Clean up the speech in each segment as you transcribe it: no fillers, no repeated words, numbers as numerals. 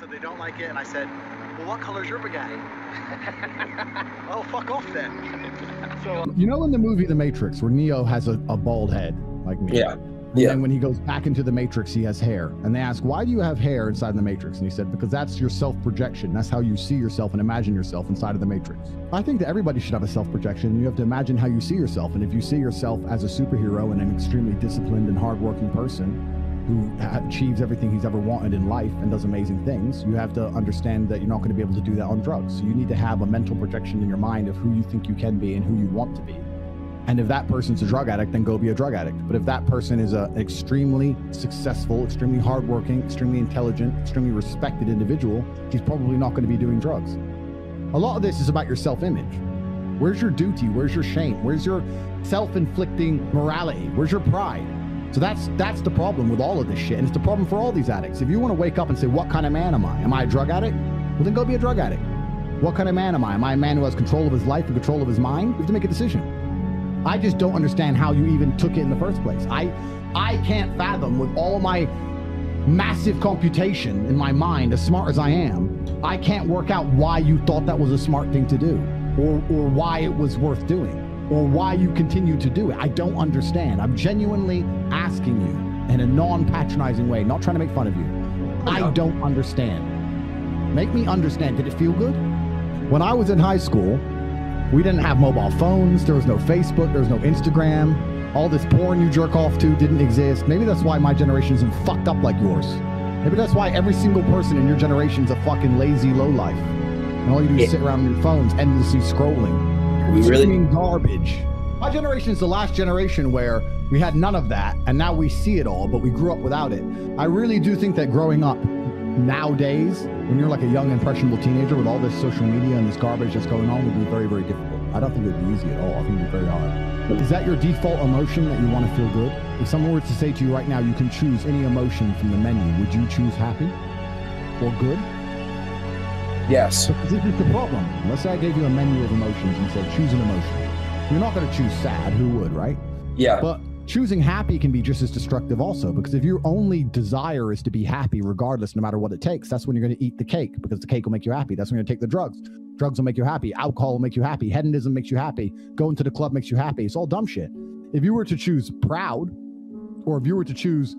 said they don't like it, and I said, well, what color's your Bugatti? Oh, fuck off then. So, you know, in the movie The Matrix, where Neo has a bald head like me. Yeah. And when he goes back into the Matrix, he has hair. And they ask, why do you have hair inside the Matrix? And he said, because that's your self-projection. That's how you see yourself and imagine yourself inside of the Matrix. I think that everybody should have a self-projection. You have to imagine how you see yourself. And if you see yourself as a superhero and an extremely disciplined and hardworking person who achieves everything he's ever wanted in life and does amazing things, you have to understand that you're not going to be able to do that on drugs. So you need to have a mental projection in your mind of who you think you can be and who you want to be. And if that person's a drug addict, then go be a drug addict. But if that person is an extremely successful, extremely hardworking, extremely intelligent, extremely respected individual, he's probably not going to be doing drugs. A lot of this is about your self-image. Where's your duty? Where's your shame? Where's your self-inflicting morality? Where's your pride? So that's the problem with all of this shit. And it's the problem for all these addicts. If you want to wake up and say, what kind of man am I? Am I a drug addict? Well, then go be a drug addict. What kind of man am I? Am I a man who has control of his life and control of his mind? You have to make a decision. I just don't understand how you even took it in the first place. I can't fathom, with all my massive computation in my mind, as smart as I am, I can't work out why you thought that was a smart thing to do, or why it was worth doing, or why you continue to do it. I don't understand. I'm genuinely asking you in a non-patronizing way, not trying to make fun of you. I don't understand. Make me understand. Did it feel good? When I was in high school, we didn't have mobile phones. There was no Facebook. There was no Instagram. All this porn you jerk off to didn't exist. Maybe that's why my generation isn't fucked up like yours. Maybe that's why every single person in your generation is a fucking lazy lowlife. And all you do is sit around on your phones endlessly scrolling. We really garbage. My generation is the last generation where we had none of that, and now we see it all, but we grew up without it. I really do think that growing up nowadays, when you're like a young impressionable teenager with all this social media and this garbage that's going on, would be very, very difficult. I don't think it would be easy at all. I think it would be very hard. Is that your default emotion, that you want to feel good? If someone were to say to you right now, you can choose any emotion from the menu, would you choose happy or good? Yes. Because this is the problem. Let's say I gave you a menu of emotions and said, choose an emotion. You're not going to choose sad. Who would, right? Yeah. But choosing happy can be just as destructive also, because if your only desire is to be happy regardless, no matter what it takes, that's when you're going to eat the cake, because the cake will make you happy. That's when you're going to take the drugs. Drugs will make you happy. Alcohol will make you happy. Hedonism makes you happy. Going to the club makes you happy. It's all dumb shit. If you were to choose proud, or if you were to choose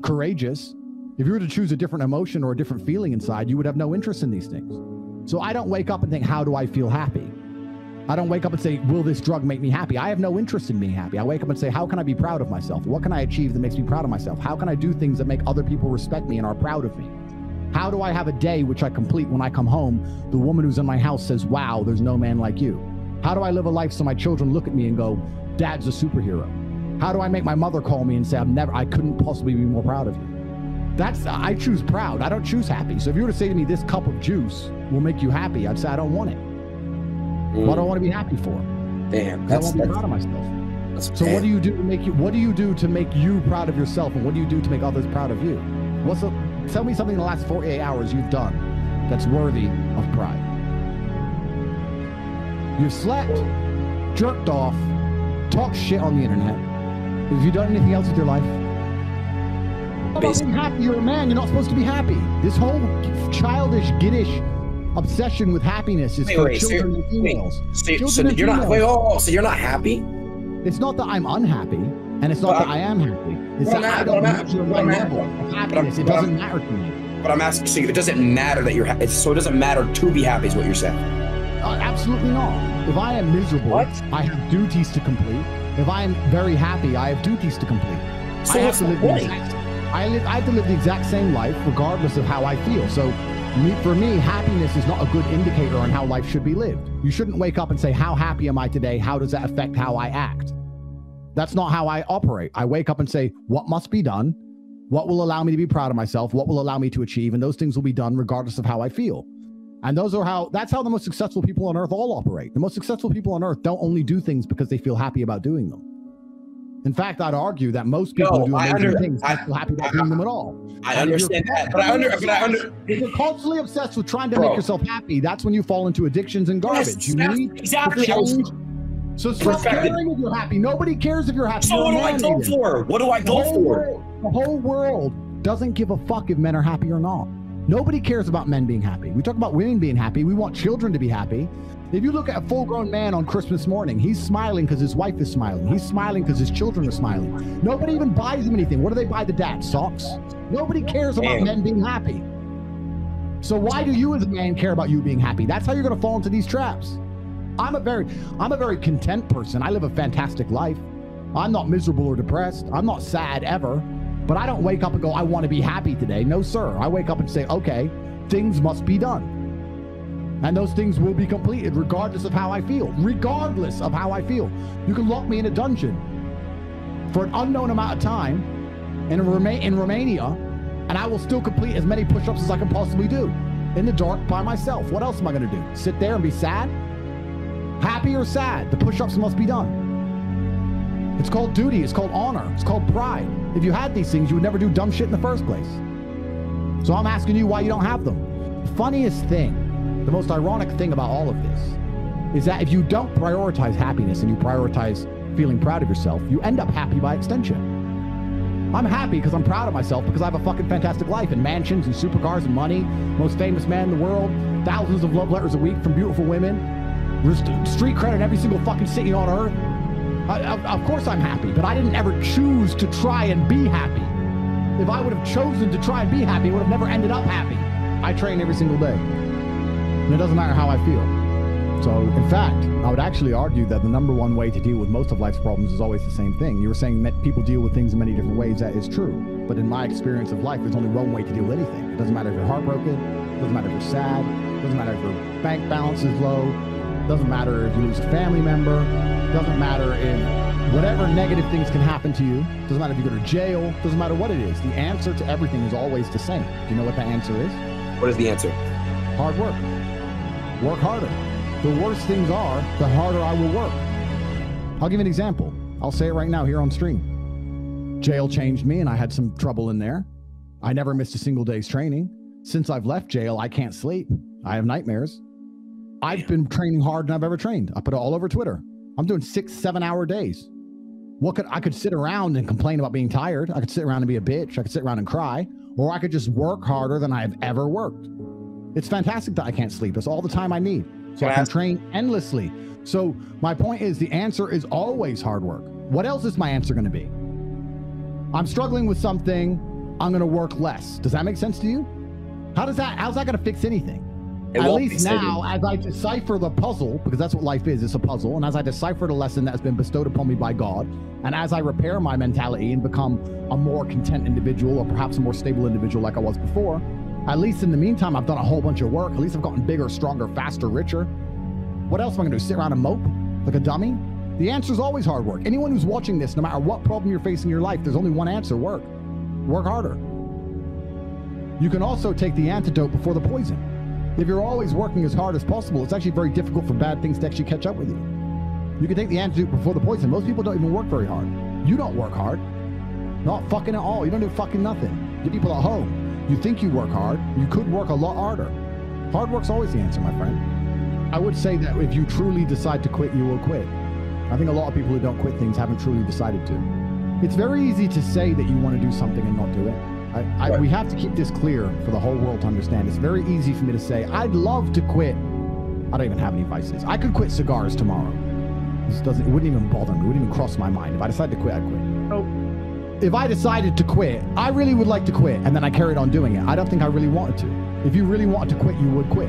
courageous, if you were to choose a different emotion or a different feeling inside, you would have no interest in these things. So I don't wake up and think, how do I feel happy? I don't wake up and say, will this drug make me happy? I have no interest in being happy. I wake up and say, how can I be proud of myself? What can I achieve that makes me proud of myself? How can I do things that make other people respect me and are proud of me? How do I have a day which I complete when I come home? The woman who's in my house says, wow, there's no man like you. How do I live a life so my children look at me and go, Dad's a superhero? How do I make my mother call me and say, I couldn't possibly be more proud of you? I choose proud. I don't choose happy. So if you were to say to me, this cup of juice will make you happy, I'd say, I don't want it. What do I want to be happy for? Damn. I want to be proud of myself. So what do you do to make you proud of yourself, and what do you do to make others proud of you? Tell me something in the last 48 hours you've done that's worthy of pride. You've slept, jerked off, talked shit on the internet. Have you done anything else with your life? How about being happy? You're a man. You're not supposed to be happy. This whole childish, giddish obsession with happiness is for children and females. So you're not happy? It's not that I'm unhappy, and it's not that I am happy. It's that I don't measure my level of happiness. It doesn't matter to me. But I'm asking, so it doesn't matter that you're happy. So it doesn't matter to be happy is what you're saying? Absolutely not. If I am miserable, I have duties to complete. If I am very happy, I have duties to complete. So I have to live the exact same life regardless of how I feel. So for me, happiness is not a good indicator on how life should be lived. You shouldn't wake up and say, how happy am I today? How does that affect how I act? That's not how I operate. I wake up and say, what must be done? What will allow me to be proud of myself? What will allow me to achieve? And those things will be done regardless of how I feel. And that's how the most successful people on earth all operate. The most successful people on earth don't only do things because they feel happy about doing them. In fact, I'd argue that most people who do amazing things don't feel happy about doing them at all. I understand that, but if you're constantly obsessed with trying to make yourself happy, that's when you fall into addictions and garbage. You need exactly. So stop caring if you're happy. Nobody cares if you're happy. So what do I go for? What do I go for? The whole world doesn't give a fuck if men are happy or not. Nobody cares about men being happy. We talk about women being happy. We want children to be happy. If you look at a full-grown man on Christmas morning, he's smiling because his wife is smiling. He's smiling because his children are smiling. Nobody even buys him anything. What do they buy the dad? Socks? Nobody cares about men being happy. So why do you as a man care about you being happy? That's how you're going to fall into these traps. I'm a very content person. I live a fantastic life. I'm not miserable or depressed. I'm not sad ever. But I don't wake up and go, I want to be happy today. No, sir. I wake up and say, okay, things must be done. And those things will be completed regardless of how I feel. Regardless of how I feel. You can lock me in a dungeon for an unknown amount of time in Romania, and I will still complete as many push-ups as I can possibly do in the dark by myself. What else am I going to do? Sit there and be sad? Happy or sad? The push-ups must be done. It's called duty. It's called honor. It's called pride. If you had these things, you would never do dumb shit in the first place. So I'm asking you why you don't have them. The funniest thing, the most ironic thing about all of this is that if you don't prioritize happiness and you prioritize feeling proud of yourself, you end up happy by extension. I'm happy because I'm proud of myself because I have a fucking fantastic life and mansions and supercars and money, most famous man in the world, thousands of love letters a week from beautiful women, street credit in every single fucking city on earth. Of course I'm happy, but I didn't ever choose to try and be happy. If I would have chosen to try and be happy, I would have never ended up happy. I train every single day, and it doesn't matter how I feel. So, in fact, I would actually argue that the number one way to deal with most of life's problems is always the same thing. You were saying that people deal with things in many different ways. That is true. But in my experience of life, there's only one way to deal with anything. It doesn't matter if you're heartbroken. It doesn't matter if you're sad. It doesn't matter if your bank balance is low. It doesn't matter if you lose a family member. It doesn't matter if whatever negative things can happen to you. It doesn't matter if you go to jail. It doesn't matter what it is. The answer to everything is always the same. Do you know what the answer is? What is the answer? Hard work. Work harder. The worse things are, the harder I will work. I'll give you an example. I'll say it right now here on stream. Jail changed me and I had some trouble in there. I never missed a single day's training. Since I've left jail, I can't sleep. I have nightmares. I've been training harder than I've ever trained. I put it all over Twitter. I'm doing 6-7 hour days. I could sit around and complain about being tired. I could sit around and be a bitch. I could sit around and cry, or I could just work harder than I have ever worked. It's fantastic that I can't sleep. That's all the time I need. So I can train endlessly. So my point is the answer is always hard work. What else is my answer going to be? I'm struggling with something. I'm going to work less. Does that make sense to you? How's that going to fix anything? At least now, as I decipher the puzzle, because that's what life is, it's a puzzle, and as I decipher the lesson that has been bestowed upon me by God, and as I repair my mentality and become a more content individual, or perhaps a more stable individual like I was before, at least in the meantime, I've done a whole bunch of work. At least I've gotten bigger, stronger, faster, richer. What else am I going to do? Sit around and mope like a dummy? The answer is always hard work. Anyone who's watching this, no matter what problem you're facing in your life, there's only one answer: work. Work harder. You can also take the antidote before the poison. If you're always working as hard as possible, it's actually very difficult for bad things to actually catch up with you. You can take the antidote before the poison. Most people don't even work very hard. You don't work hard. Not fucking at all. You don't do fucking nothing. You people at home, you think you work hard. You could work a lot harder. Hard work's always the answer, my friend. I would say that if you truly decide to quit, you will quit. I think a lot of people who don't quit things haven't truly decided to. It's very easy to say that you want to do something and not do it. We have to keep this clear for the whole world to understand. It's very easy for me to say, I'd love to quit. I don't even have any vices. I could quit cigars tomorrow. It wouldn't even bother me. It wouldn't even cross my mind. If I decided to quit, I'd quit. So if I decided to quit, I really would like to quit, and then I carried on doing it. I don't think I really wanted to. If you really wanted to quit, you would quit.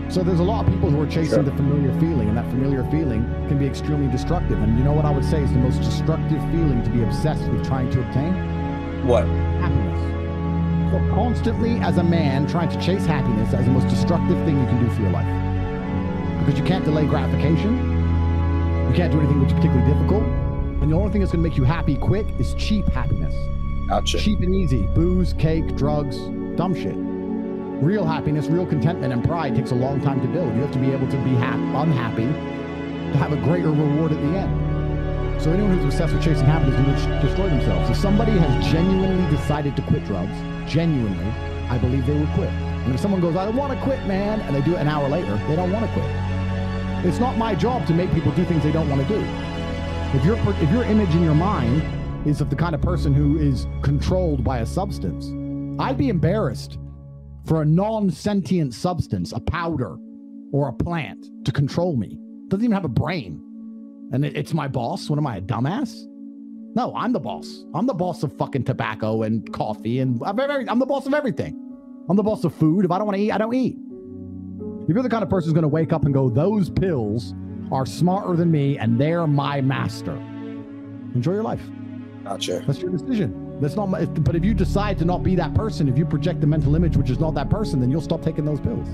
So there's a lot of people who are chasing the familiar feeling, and that familiar feeling can be extremely destructive. And you know what I would say is the most destructive feeling to be obsessed with trying to obtain? What? Happiness. So constantly as a man trying to chase happiness is the most destructive thing you can do for your life. Because you can't delay gratification. You can't do anything which is particularly difficult. And the only thing that's going to make you happy quick is cheap happiness. Gotcha. Cheap and easy. Booze, cake, drugs, dumb shit. Real happiness, real contentment, and pride takes a long time to build. You have to be able to be unhappy to have a greater reward at the end. So anyone who's obsessed with chasing happiness will destroy themselves. If somebody has genuinely decided to quit drugs, genuinely, I believe they would quit. And if someone goes, I want to quit, man, and they do it an hour later, they don't want to quit. It's not my job to make people do things they don't want to do. If your image in your mind is of the kind of person who is controlled by a substance, I'd be embarrassed for a non-sentient substance, a powder or a plant, to control me. Doesn't even have a brain. And it's my boss. What am I, a dumbass? No, I'm the boss. I'm the boss of fucking tobacco and coffee, and I'm the boss of everything. I'm the boss of food. If I don't want to eat, I don't eat. If you're the kind of person who's going to wake up and go, those pills are smarter than me and they're my master, enjoy your life. Gotcha. That's your decision. That's not my, but if you decide to not be that person, if you project the mental image which is not that person, then you'll stop taking those pills.